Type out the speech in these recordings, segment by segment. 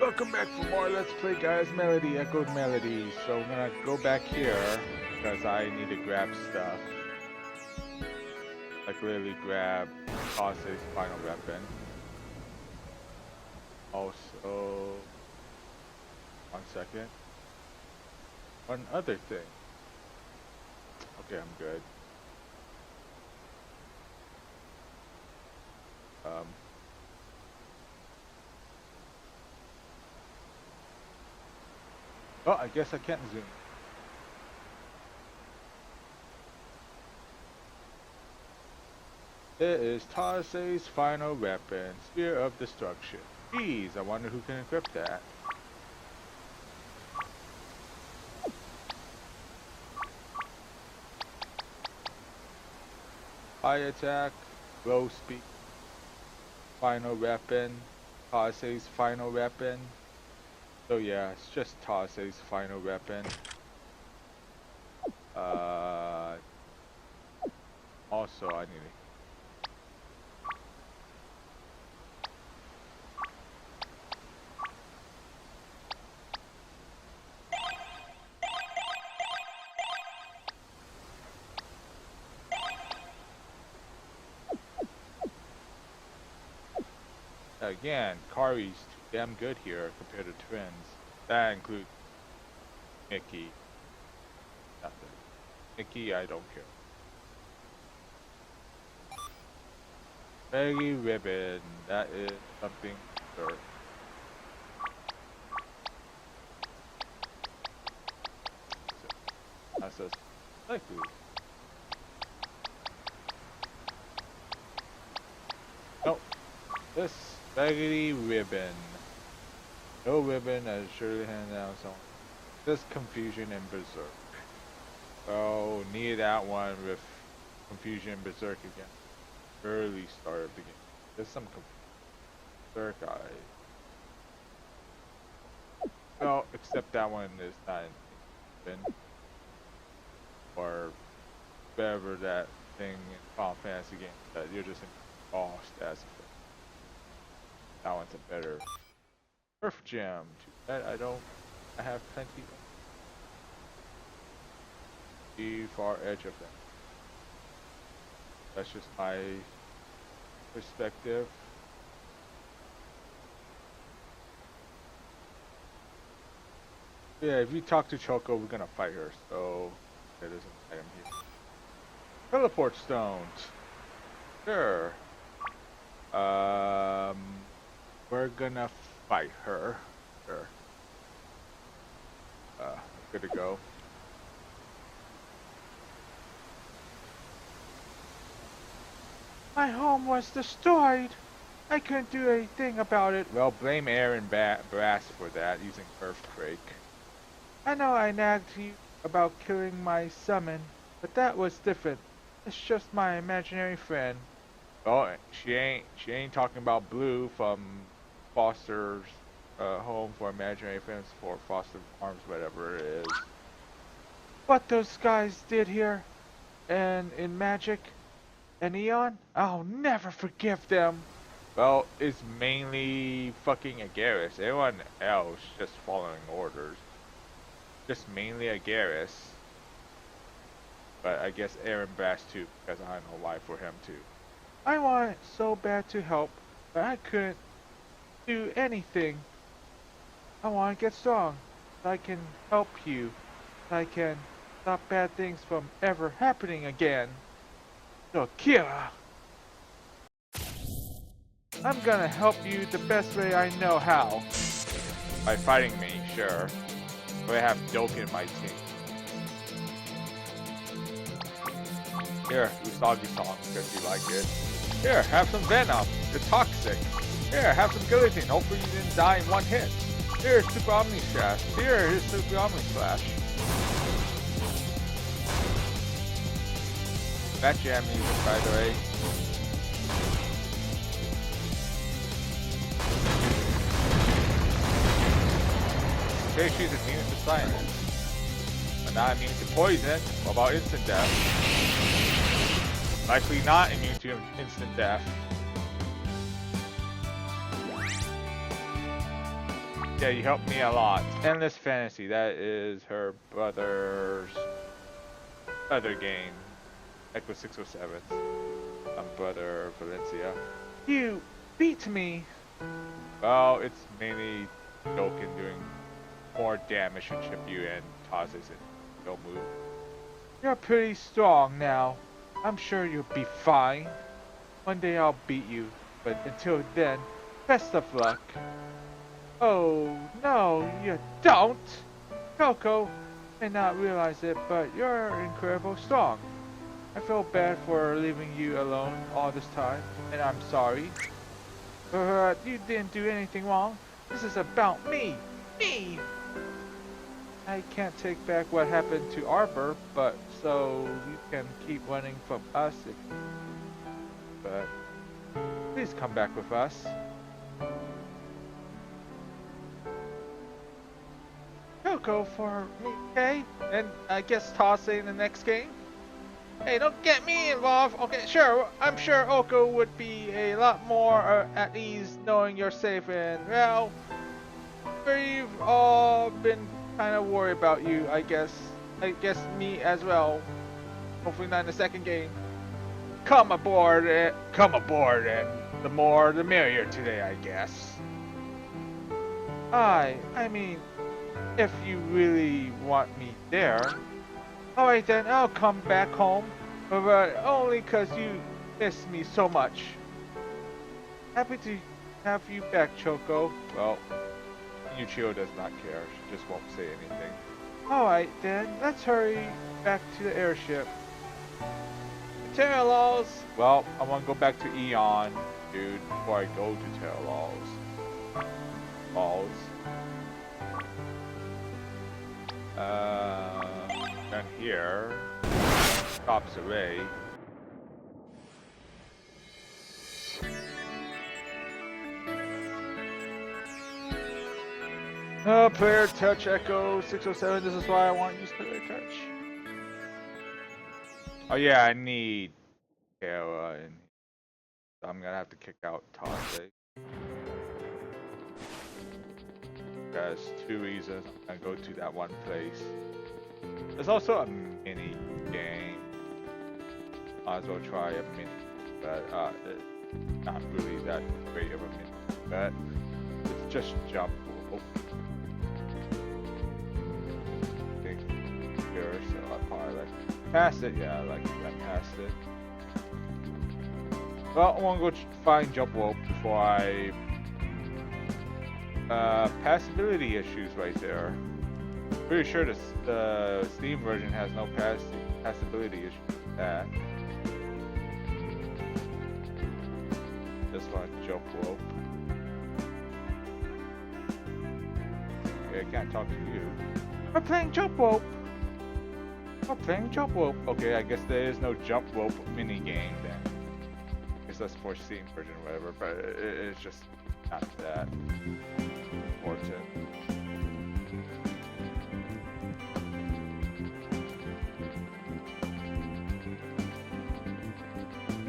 Welcome back for more Let's Play Gaia's Melody, Echoed Melodies. So I'm gonna go back here because I need to grab stuff. Like literally grab Kase's final weapon. Also, one second. One other thing. Okay, I'm good. Oh, I guess I can't zoom. It is Kase's final weapon, Spear of Destruction. Geez, I wonder who can equip that. High attack, low speed, final weapon, Kase's final weapon. So yeah, it's just Kase's final weapon. Also I need again, Kari's too damn good here compared to twins. That includes Mickey. Nothing. Mickey, I don't care. Baggy ribbon, that is something for that's just likely. Nope. This baggy ribbon. No ribbon as surely hand down someone. Just confusion and berserk. Oh, need that one with confusion and berserk again. Early start of the game. There's some berserk well, except that one is not in or whatever that thing in Final Fantasy game that you're just in lost as a that one's a better Earth Gem. Too bad I have plenty the far edge of that. That's just my perspective. Yeah, if you talk to Choko, we're gonna fight her, so there is an item here. Teleport stones. Sure. We're gonna fight her. Sure. Good to go. My home was destroyed. I couldn't do anything about it. Well, blame Air and Brass for that using Earthquake. I know I nagged you about killing my summon, but that was different. It's just my imaginary friend. Oh, she ain't talking about Blue from Foster's Home for Imaginary Friends for Foster Farms, whatever it is. What those guys did here, and in Magic, and Eeon, I'll never forgive them. Well, it's mainly fucking Agaris. Everyone else just following orders. Just mainly Agaris. But I guess Aaron Brass too, because I know why for him too. I wanted so bad to help, but I couldn't do anything. I want to get strong, so I can help you, so I can stop bad things from ever happening again. So Akira, I'm gonna help you the best way I know how. By fighting me, sure. But I have Doki in my team. Here, Usagi song, because you like it. Here, have some Venom. You're toxic. Here, have some Guillotine. Hopefully you didn't die in one hit. Here's Super Omni Slash. Here's Super Omni Slash. That jam music, by the way. Okay, she's immune to silence. But not immune to poison. What about instant death? Likely not immune to instant death. Yeah, you helped me a lot. Endless Fantasy, that is her brother's other game. Echo 607. Brother Valencia. You beat me! Well, it's mainly Doken doing more damage to chip you and tosses it. Don't move. You're pretty strong now. I'm sure you'll be fine. One day I'll beat you, but until then, best of luck. Oh, no, you don't! Choko may not realize it, but you're incredibly strong. I feel bad for leaving you alone all this time, and I'm sorry. But you didn't do anything wrong. This is about me! Me! I can't take back what happened to Arbor, but so you can keep running from us if you... But please come back with us. Choko for me, okay? And I guess toss in the next game? Hey, don't get me involved. Okay, sure. I'm sure Oko would be a lot more at ease knowing you're safe and, well, we've all been kind of worried about you, I guess. I guess me as well. Hopefully not in the second game. Come aboard, and the more the merrier today, I guess. I mean, if you really want me there. Alright then, I'll come back home, but only 'cause you miss me so much. Happy to have you back, Choko. Well, Yuchio does not care. She just won't say anything. Alright then, let's hurry back to the airship. Terra Laws! Well, I want to go back to Eeon, dude, before I go to Terra Laws. Laws. Down here. Stops array. Oh, player touch echo 607. This is why I want to use player touch. Oh yeah, I need Gaia in. So I'm gonna have to kick out Tase. There's two reasons I'm gonna go to that one place. There's also a mini game. Might as well try a mini, but it's not really that great of a mini. But it's just jump. Here, so I probably like pass it. Yeah, I passed it. Well, I want to go find jump rope before I passability issues right there. Pretty sure the Steam version has no passability issues with that. Just want to jump rope. Okay, I can't talk to you. We're playing jump rope. We're playing jump rope. Okay, I guess there is no jump rope mini game then. I guess that's for Steam version or whatever, but it's just not that important.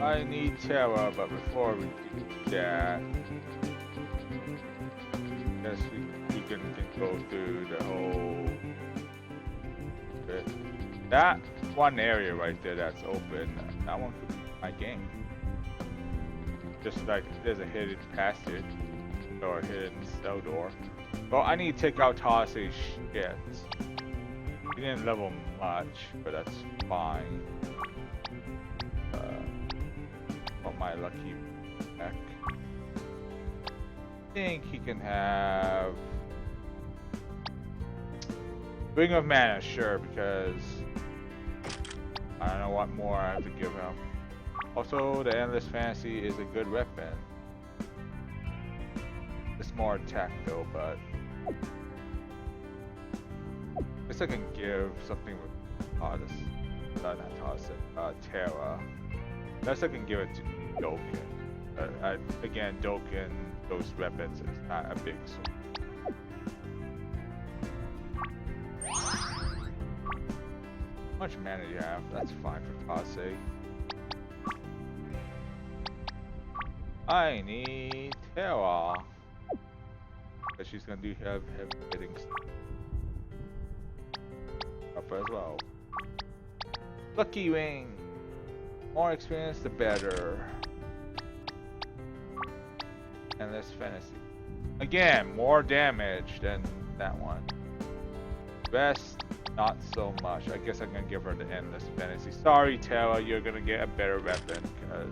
I need Terra, but before we do that, I guess we can go through the whole bit. That one area right there that's open, that one could be my game. Just like there's a hidden passage or a hidden cell door. Well, I need to take out Tase's shit. He didn't level much, but that's fine. Want my lucky back. I think he can have Ring of Mana, sure, because I don't know what more I have to give him. Also, the Endless Fantasy is a good weapon. It's more attack though, but I guess I can give something with Terra. Unless I can give it to Doken. Again, Doken, those weapons, it's not a big sword. How much mana do you have? That's fine for Tase. I need Terra. Because she's gonna do heavy hitting stuff as well. Lucky Wing. More experience, the better. And less fantasy. Again, more damage than that one. Rest, not so much. I guess I'm gonna give her the endless fantasy. Sorry, Tara, you're gonna get a better weapon because.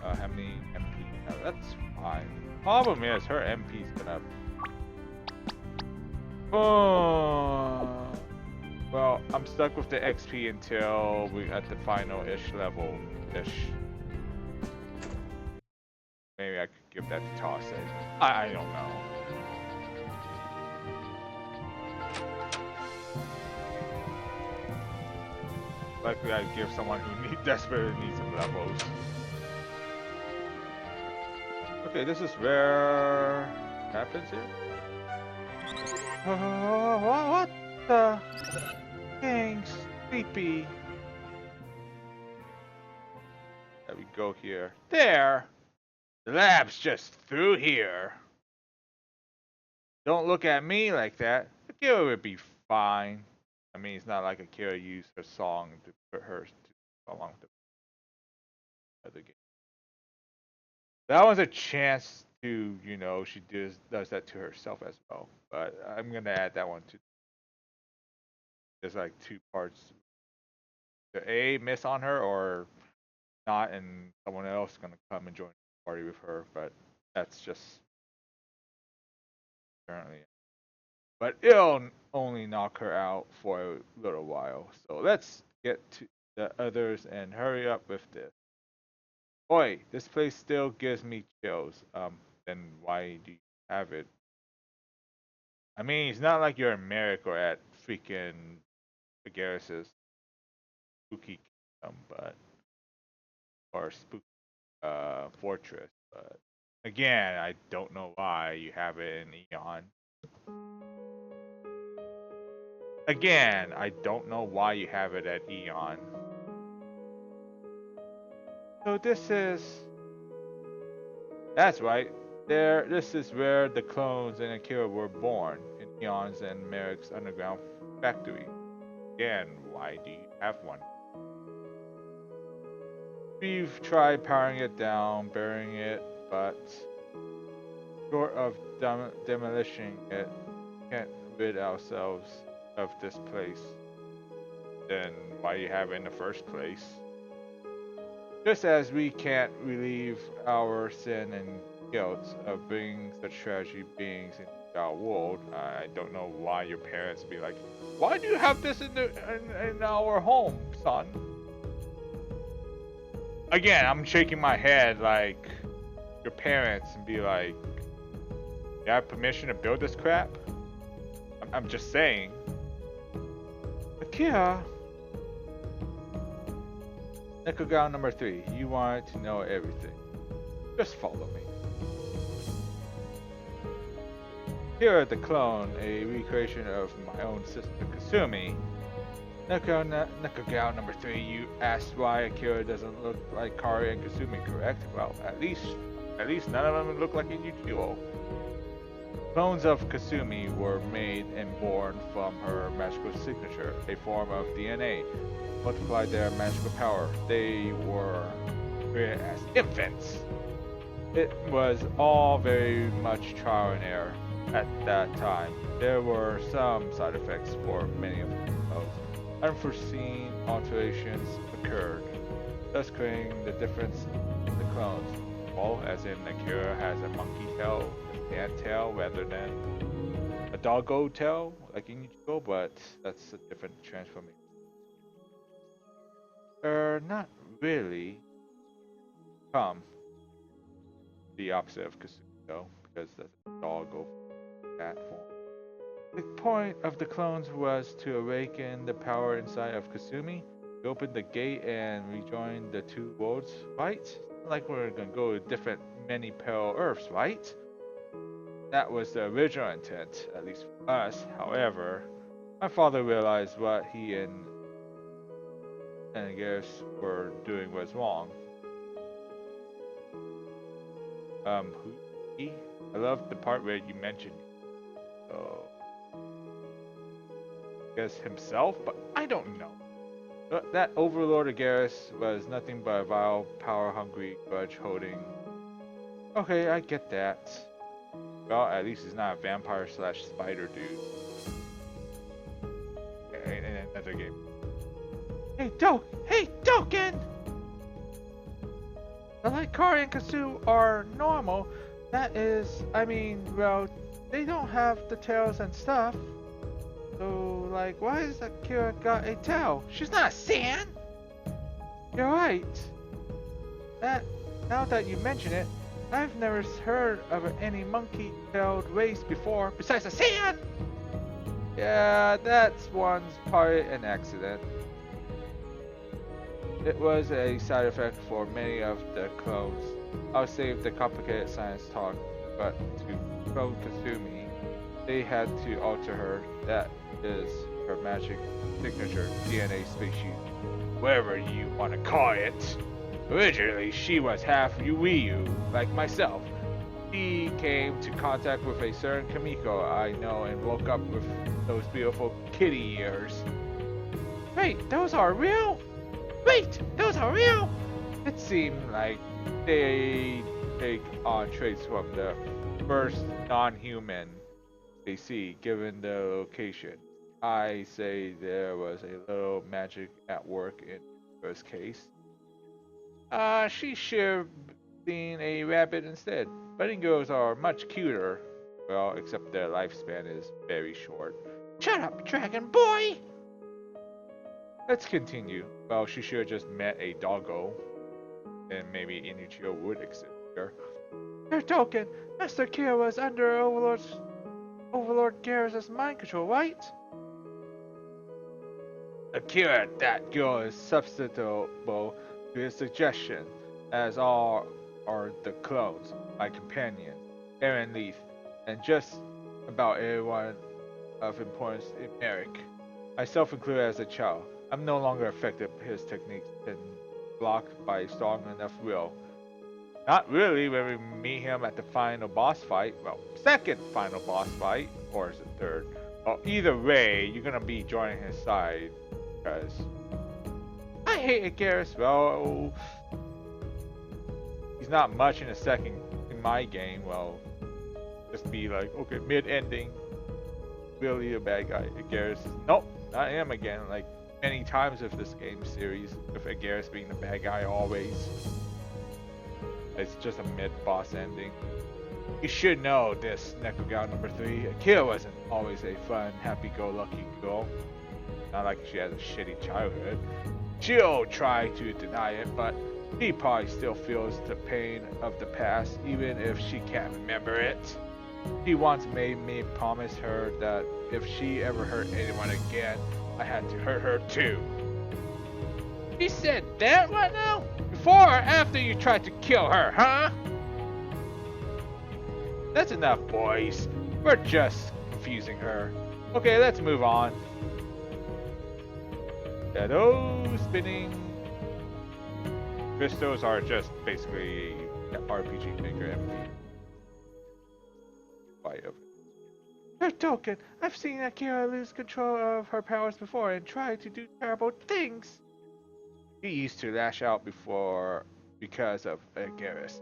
How many MP? No, that's fine. Problem is, her MP's gonna. Oh. Well, I'm stuck with the XP until we at the final-ish level-ish. Maybe I could give that to Toss it. I don't know. Likely I'd give someone who desperately needs some levels. Okay, this is where happens here. What the? Dang, sleepy. There we go here. There! The lab's just through here. Don't look at me like that. Akira would be fine. I mean, it's not like Akira used her song to put her to along with the other game. That was a chance to, you know, she does that to herself as well. But I'm gonna add that one too. There's like two parts. The A miss on her or not, and someone else is gonna come and join the party with her. But that's just apparently. But it'll only knock her out for a little while. So let's get to the others and hurry up with this. Boy, this place still gives me chills. Then why do you have it? I mean, it's not like you're in Merrick or at freaking Agaris's spooky kingdom, but or spooky fortress. But again, I don't know why you have it in Eeon. Again, I don't know why you have it at Eeon. So that's right. This is where the clones and Akira were born, in Eeon's and Merrick's underground factory. Again, why do you have one? We've tried powering it down, burying it, but short of demolishing it, can't rid ourselves of this place. Then why do you have it in the first place? Just as we can't relieve our sin and guilt of bringing such tragic beings into our world, I don't know why your parents be like, why do you have this in our home, son? Again, I'm shaking my head like your parents and be like, you have permission to build this crap? I'm just saying. Akira. Nekogao number 3, you wanted to know everything. Just follow me. Akira the clone, a recreation of my own sister Kasumi. Nekogao number 3, you asked why Akira doesn't look like Kari and Kasumi, correct? Well, at least none of them look like a duel. Clones of Kasumi were made and born from her magical signature, a form of DNA. Multiplied their magical power. They were created as infants. It was all very much trial and error at that time. There were some side effects for many of them. Unforeseen alterations occurred, thus creating the difference in the clones. Well, as in Akira has a monkey tail, a ant tail, rather than a doggo tail, like in Ichigo, but that's a different transformation. Not really. The opposite of Kasuko, because that's a doggo cat form. The point of the clones was to awaken the power inside of Kasumi, to open the gate and rejoin the two worlds, right? Like we're gonna go to different many parallel Earths, right? That was the original intent, at least for us. However, my father realized what he and Agaris were doing was wrong. Who? He? I love the part where you mentioned, oh, I guess himself, but I don't know. That Overlord Agaris was nothing but a vile, power-hungry, grudge-holding. Okay, I get that. Well, at least he's not a vampire slash spider dude. In another game. Hey, Token! Like Kari and Kasu are normal. That is, I mean, well, they don't have the tails and stuff. So, like, why has Akira got a tail? She's not a Saiyan! You're right. Now that you mention it, I've never heard of any monkey-tailed race before, besides a Saiyan! Yeah, that's one's probably an accident. It was a side effect for many of the clones. I'll save the complicated science talk, but to clone Kasumi, they had to alter her. That is her magic signature DNA species, whatever you want to call it. Originally, she was half Yuiu, like myself. She came to contact with a certain Kamiko I know and woke up with those beautiful kitty ears. Wait, those are real? It seemed like they take on traits from the first non-human they see, given the location. I say there was a little magic at work in the first case. She should have seen a rabbit instead. Bunny girls are much cuter. Well, except their lifespan is very short. Shut up, Dragon Boy! Let's continue. Well, she should have just met a doggo. And maybe Inichio would exist here. Your token, Master Akira was under Overlord Garrus' mind control, right? Akira, that girl is substitutable to his suggestion, as all are the clones, my companion, Aaron Leith, and just about everyone of importance in Merrick. Myself included as a child. I'm no longer affected by his techniques and blocked by a strong enough will. Not really when we meet him at the final boss fight. Well, second final boss fight, or is it third? Well, either way, you're gonna be joining his side, because I hate Garrus. Well, he's not much in a second in my game. Well, just be like, okay, mid-ending, really a bad guy. Garrus, nope, not him again. Like many times of this game series, with Garrus being the bad guy always. It's just a mid-boss ending. You should know this, Nekogal number 3. Akira wasn't always a fun, happy-go-lucky girl. Not like she has a shitty childhood. She'll try to deny it, but she probably still feels the pain of the past, even if she can't remember it. She once made me promise her that if she ever hurt anyone again, I had to hurt her too. He said that right now? Before or after you tried to kill her, huh? That's enough, boys. We're just confusing her. Okay, let's move on. Shadow spinning. Crystals are just basically an RPG maker MP. Her token. I've seen Akira lose control of her powers before and try to do terrible things. She used to lash out before because of Garrus,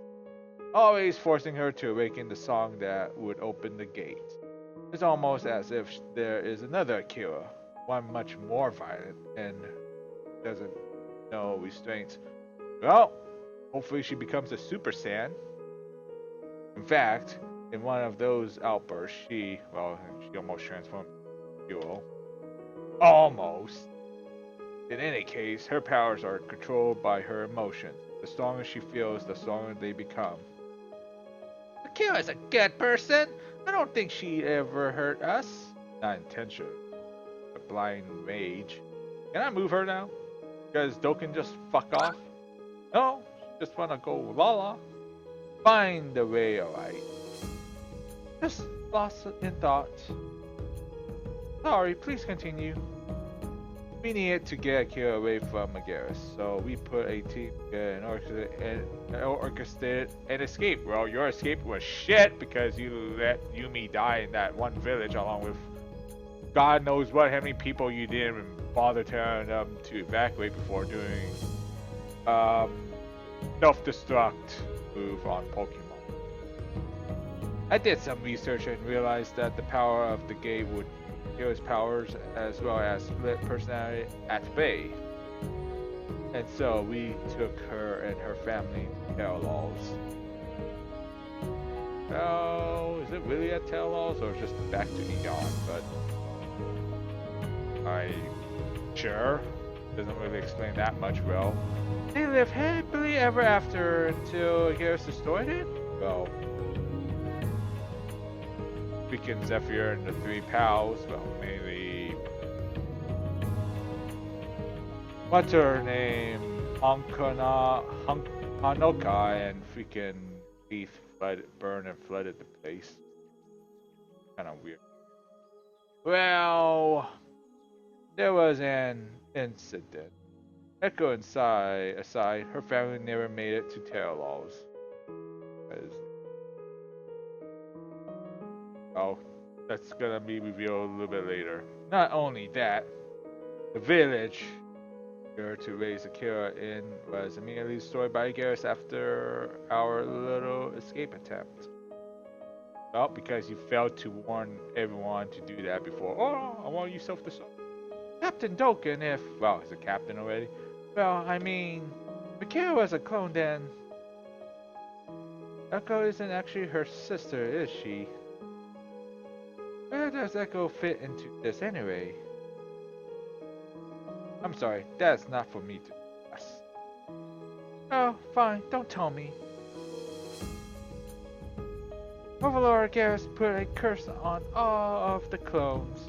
always forcing her to awaken the song that would open the gate. It's almost as if there is another Akira, one much more violent and doesn't know restraints. Well, hopefully she becomes a Super Saiyan. In fact, in one of those outbursts, she almost transformed into duel. Almost. In any case, her powers are controlled by her emotions. The stronger she feels, the stronger they become. Akira's a good person. I don't think she ever hurt us. Not intentionally. A blind rage. Can I move her now? Because Doken just fuck off? No, just wanna go la. Find the way, alright. Just lost in thought. Sorry, please continue. We needed to get Akira away from Magaris, so we put a team together and orchestrated an escape. Well, your escape was shit because you let Yumi die in that one village along with God knows what, how many people you didn't even bother telling them to evacuate before doing um, self-destruct move on Pokemon. I did some research and realized that the power of the gate would kill his powers as well as split personality at bay. And so we took her and her family to Terralls. Oh, is it really at Terralls or just back to Eeon? But sure. Doesn't really explain that much. Well, they lived happily ever after until Garrus destroyed it? Well, freaking Zephyr and the three pals, well, mainly what's her name? Hanoka and freaking Leaf burned and flooded the place. Kinda weird. Well, there was an incident. Echo aside, her family never made it to Terralls. Oh, that's gonna be revealed a little bit later. Not only that, the village to raise Akira in was immediately destroyed by Garrus after our little escape attempt. Well, because you failed to warn everyone to do that before. Oh, I want you self-destruct. Captain Doken, well, he's a captain already. Well, I mean, Akira was a clone then. Echo isn't actually her sister, is she? Where does Echo fit into this anyway? I'm sorry, that's not for me to discuss. Oh, fine, don't tell me. Overlord Garrus put a curse on all of the clones.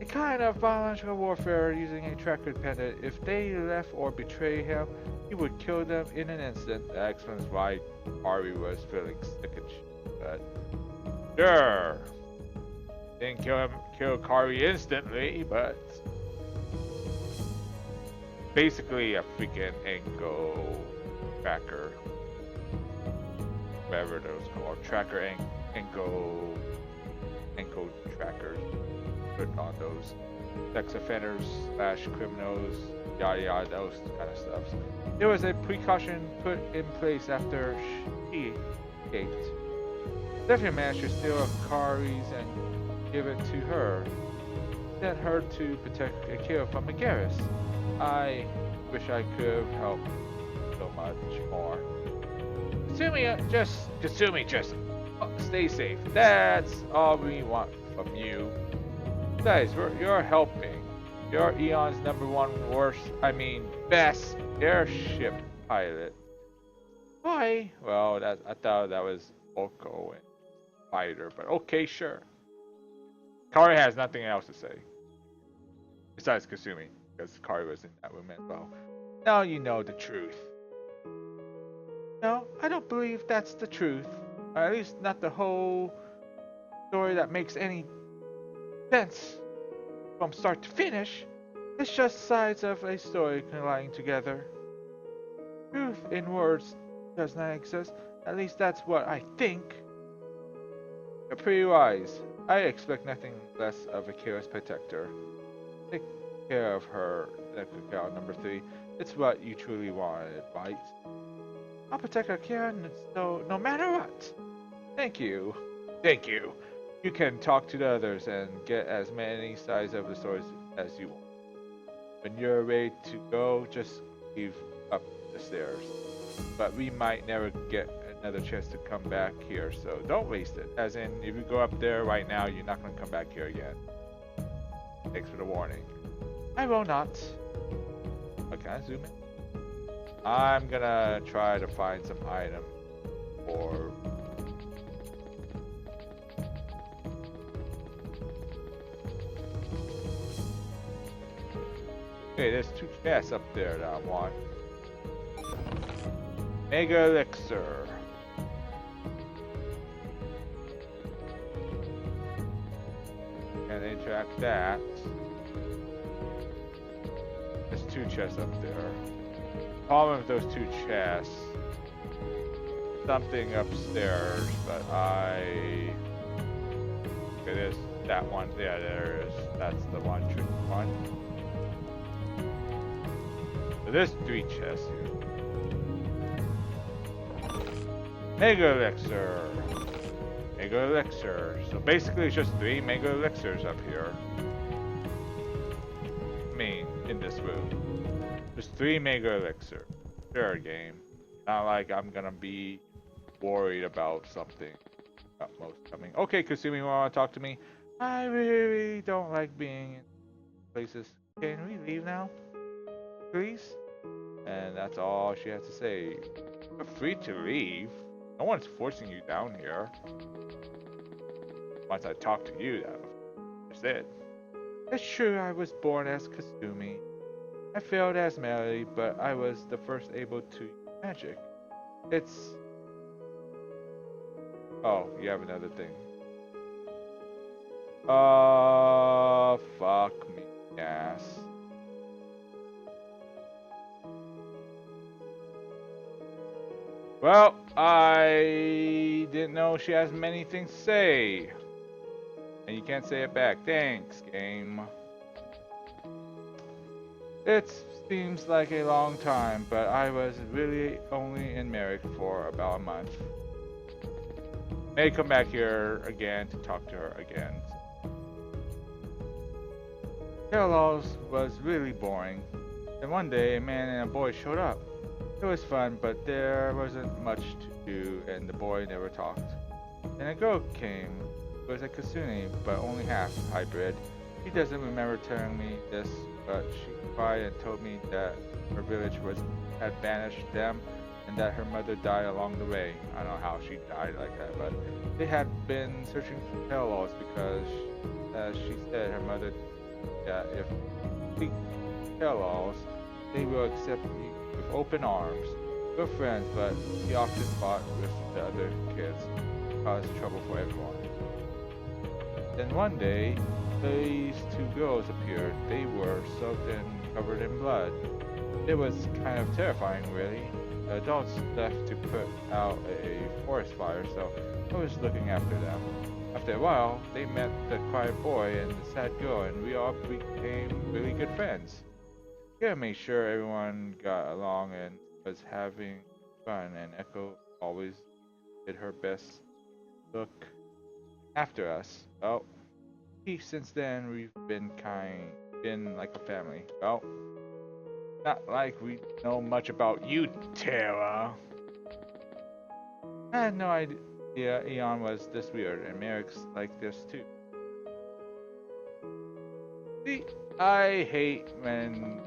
A kind of biological warfare using a tracker pendant. If they left or betrayed him, he would kill them in an instant. That explains why Ari was feeling sick and shit, but sure. Didn't kill Kari instantly, but basically a freaking ankle tracker, whatever those called, tracker ankle trackers put on those sex offenders / criminals, yada yada, those kind of stuff. There was a precaution put in place after she escaped. Definitely managed to steal Kari's and give it to her. Sent her to protect Akira from Magaris. I wish I could have helped so much more. Kasumi, just stay safe. That's all we want from you. Besides, you're helping. You're Eon's #1 best airship pilot. Why? Well, I thought that was Oko and Fighter, but okay, sure. Kari has nothing else to say. Besides Kasumi, because Kari was in that room as well. Now you know the truth. No, I don't believe that's the truth. Or at least not the whole story that makes any sense from start to finish. It's just sides of a story colliding together. Truth in words does not exist. At least that's what I think. You're pretty wise. I expect nothing less of Akira's protector. Take care of her, Akira #3. It's what you truly wanted, right? I'll protect Akira no matter what. Thank you. Thank you. You can talk to the others and get as many sides of the stories as you want. When you're ready to go, just leave up the stairs. But we might never get another chance to come back here, so don't waste it. As in, if you go up there right now, you're not going to come back here again. Thanks for the warning. I will not. Oh, can I zoom in? I'm gonna try to find some item for... Okay, there's 2 chests up there that I want. Mega Elixir. Can they track that? There's 2 chests up there. Problem with those 2 chests. Something upstairs, but okay, there's that one. Yeah, there is. That's the one tricky one. So there's 3 chests here. Mega Elixir. Mega Elixir. So basically it's just 3 Mega Elixirs up here. I mean, in this room. There's 3 Mega Elixir. Sure, game. Not like I'm gonna be worried about something most coming. Okay, Kasumi, wanna talk to me? I really don't like being in places. Can we leave now? Please? And that's all she has to say. You're free to leave. No one's forcing you down here. Once I talk to you, that's it. It's true I was born as Kasumi. I failed as Melody, but I was the first able to use magic. It's... Oh, you have another thing. Fuck me, ass. Well, I didn't know she has many things to say. And you can't say it back. Thanks, game. It seems like a long time, but I was really only in Merrick for about a month. May come back here again to talk to her again. Kellogg's was really boring. Then one day, a man and a boy showed up. It was fun, but there wasn't much to do, and the boy never talked. Then a girl came. It was a Kasumi, but only half hybrid. She doesn't remember telling me this, but she cried and told me that her village had banished them, and that her mother died along the way. I don't know how she died like that, but they had been searching for Kellogg's because, as she said, her mother that if we Kellogg's, they will accept you with open arms. We're friends, but he often fought with the other kids, caused trouble for everyone. Then one day, these 2 girls appeared. They were soaked and covered in blood. It was kind of terrifying, really. The adults left to put out a forest fire, so I was looking after them. After a while, they met the quiet boy and the sad girl, and we all became really good friends. Akira made sure everyone got along and was having fun, and Echo always did her best to look after us. Well, since then we've been like a family. Well, not like we know much about you, Tara. I had no idea Eeon was this weird, and Merrick's like this too. See, I hate when,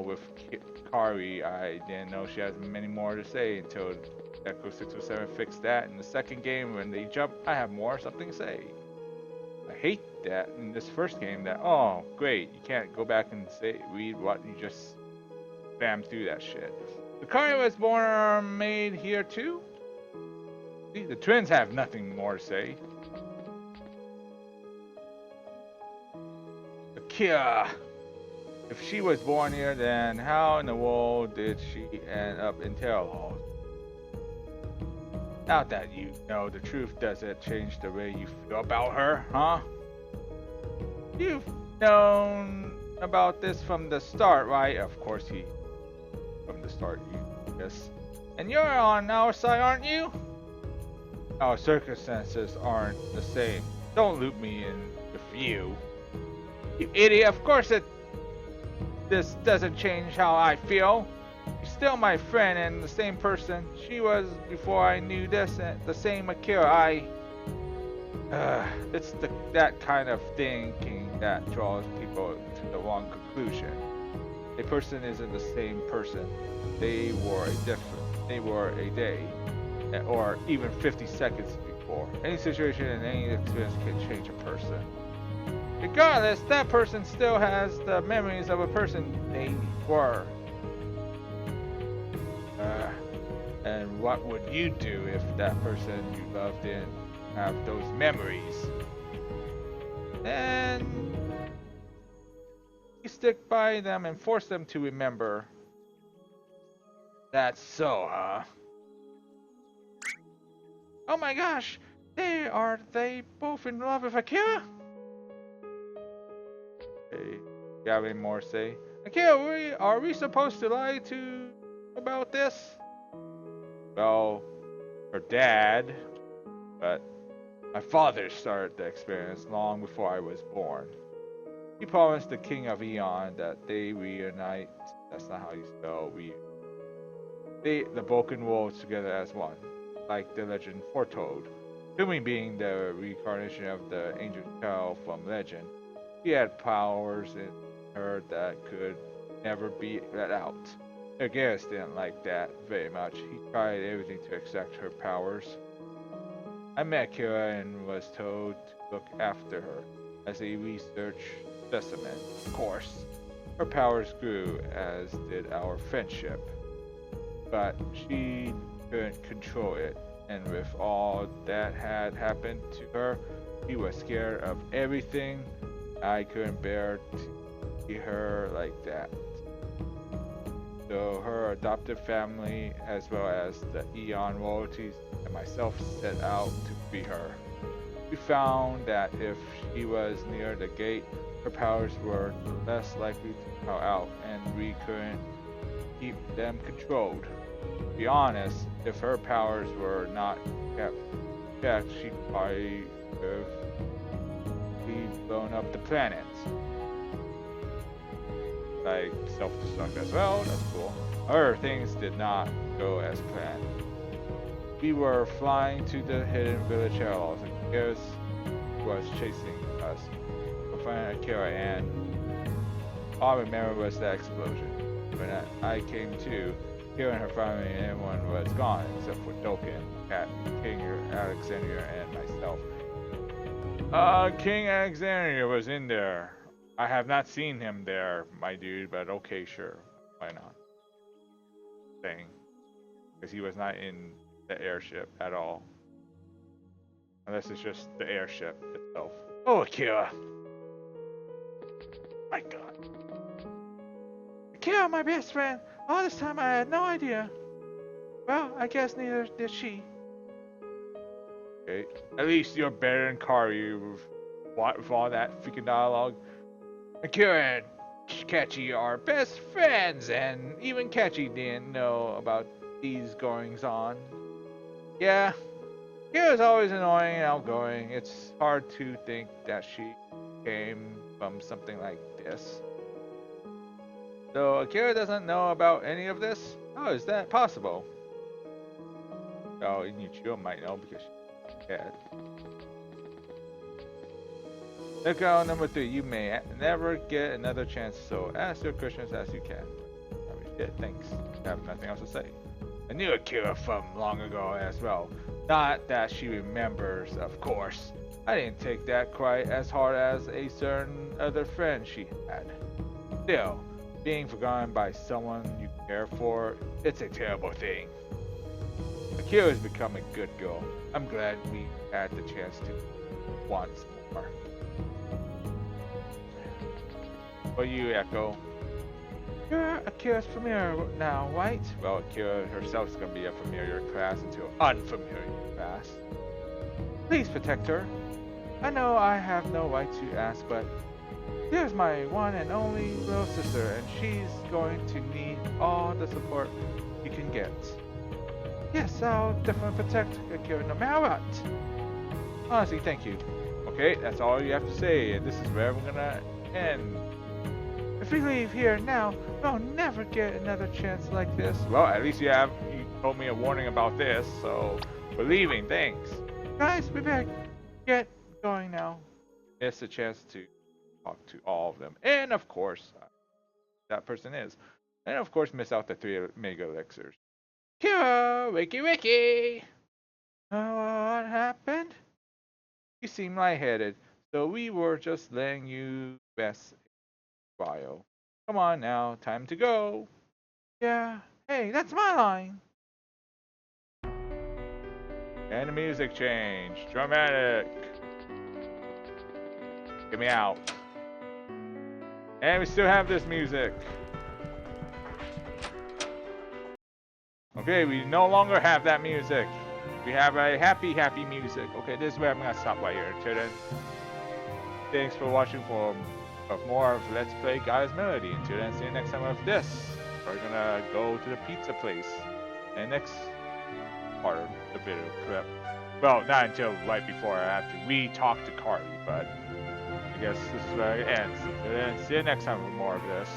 with Kari, I didn't know she has many more to say until Echo 607 fixed that. In the second game, when they jump, I have something to say. I hate that in this first game that, oh, great, you can't go back and read what you just spammed through that shit. The Kari was made here too? See, the twins have nothing more to say. Akira! If she was born here, then how in the world did she end up in Terrell? Now that you know the truth, does it change the way you feel about her, huh? You've known about this from the start, right? Of course from the start, yes. And you're on our side, aren't you? Our circumstances aren't the same. Don't loop me in with you. You idiot, of course this doesn't change how I feel. You're still my friend and the same person. She was before I knew this, and the same Akira. It's that kind of thinking that draws people to the wrong conclusion. A person isn't the same person. They were a day, or even 50 seconds before. Any situation and any experience can change a person. Regardless, that person still has the memories of a person they were. And what would you do if that person you loved didn't have those memories? Then We stick by them and force them to remember. That's so, Oh my gosh! They both in love with Akira? Hey, Gavin more say. Akira, are we supposed to lie to about this? Well, her dad, but my father started the experience long before I was born. He promised the king of Eeon that they reunite. That's not how you spell the broken worlds together as one, like the legend foretold. Assuming being the reincarnation of the angel child from legend, she had powers in her that could never be let out. Garrus didn't like that very much. He tried everything to extract her powers. I met Akira and was told to look after her as a research specimen. Of course, her powers grew, as did our friendship. But she couldn't control it, and with all that had happened to her, she was scared of everything. I couldn't bear to see her like that. So her adopted family, as well as the Eeon royalties and myself, set out to free her. We found that if she was near the gate, her powers were less likely to come out, and we couldn't keep them controlled. To be honest, if her powers were not kept checked, she probably would have blown up the planet. Like self-destruct as well, that's cool. However, things did not go as planned. We were flying to the hidden village hills, and Garrus was chasing us. We found Akira, and all I remember was that explosion. When I came to, Akira and her family and everyone was gone except for Dokkan, Cat, King Alexandria, and myself. King Alexandria was in there. I have not seen him there, my dude, but okay, sure. Why not? Thing. Because he was not in the airship at all. Unless it's just the airship itself. Oh, Akira! My god. Akira, my best friend! All this time I had no idea. Well, I guess neither did she. Okay. At least you're better than Kari with all that freaking dialogue. Akira and Catchy are best friends, and even Catchy didn't know about these goings on. Yeah, Akira's always annoying and outgoing. It's hard to think that she came from something like this. So Akira doesn't know about any of this? How is that possible? Oh, Inichio might know because she's dead. Look out number 3, you may never get another chance, so ask your questions as you can. Oh, shit, thanks. I have nothing else to say. I knew Akira from long ago as well. Not that she remembers, of course. I didn't take that quite as hard as a certain other friend she had. Still, being forgotten by someone you care for, it's a terrible thing. Akira's become a good girl. I'm glad we had the chance to once more. For you, Echo. You're Akira's familiar now, right? Well, Akira herself is going to be a familiar class until unfamiliar class. Please protect her. I know I have no right to ask, but here's my one and only little sister, and she's going to need all the support she can get. Yes, I'll definitely protect Akira no matter what. Honestly, thank you. Okay, that's all you have to say, and this is where we're gonna end. If we leave here now, we'll never get another chance like this. Well, at least you told me a warning about this, so we're leaving, thanks. Guys, we better get going now. It's a chance to talk to all of them. And of course, that person is. And of course, miss out the 3 mega elixirs. Kira, Wiki! What happened? You seem lightheaded, so we were just letting you rest a while. Come on now, time to go. Yeah, hey, that's my line. And the music change. Dramatic. Get me out. And we still have this music. Okay, we no longer have that music. We have a happy, happy music. Okay, this is where I'm gonna stop right here. Until then, thanks for watching for more of Let's Play Gaia's Melody. Until then, see you next time with this. We're gonna go to the pizza place. And next part of the video clip. Well, not until right before I have to re-talk to Carly, but I guess this is where it ends. Until then, see you next time with more of this.